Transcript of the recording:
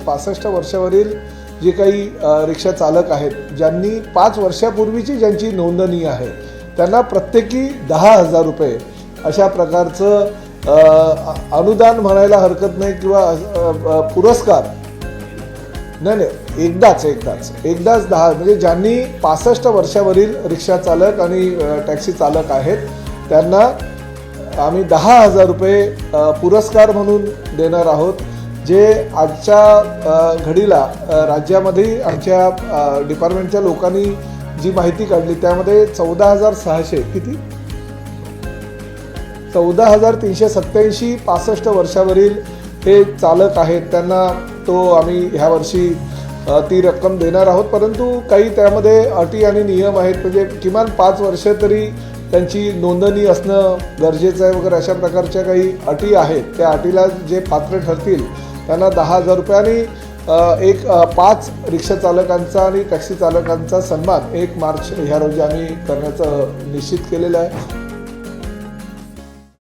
65 वर्षावरील जे काही रिक्षा चालक आहेत, ज्यांनी 5 वर्षापूर्वीची ज्यांची नोंदणी आहे, त्यांना प्रत्येकी 10,000 रुपये अशा प्रकारचं अनुदान म्हणायला हरकत नाही किंवा पुरस्कार नाही, एकदाच 10, म्हणजे ज्यांनी 65 वर्षावरील रिक्षा चालक आणि टॅक्सी चालक आहेत त्यांना आम्ही 10,000 रुपये पुरस्कार म्हणून देणार आहोत, जे आजच्या घडीला राज्यामध्ये आमच्या डिपार्टमेंटच्या लोकांनी जी माहिती काढली त्यामध्ये 14,600 किती 14,387 65 वर्षावरील हे चालक आहेत, त्यांना तो आम्ही ह्या वर्षी ती रक्कम देणार आहोत। परंतु काही त्यामध्ये अटी आणि नियम आहेत, म्हणजे किमान 5 वर्ष तरी त्यांची नोंदणी असणं गरजेचं आहे वगैरे अशा प्रकारच्या काही अटी आहेत। त्या अटीला जे पात्र ठरतील त्यांना 10,000 रुपये आणि 5 रिक्षा चालकांचा आणि टॅक्सी चालकांचा सन्मान 1 मार्च ह्या रोजी आम्ही करण्याचं निश्चित केलेलं आहे।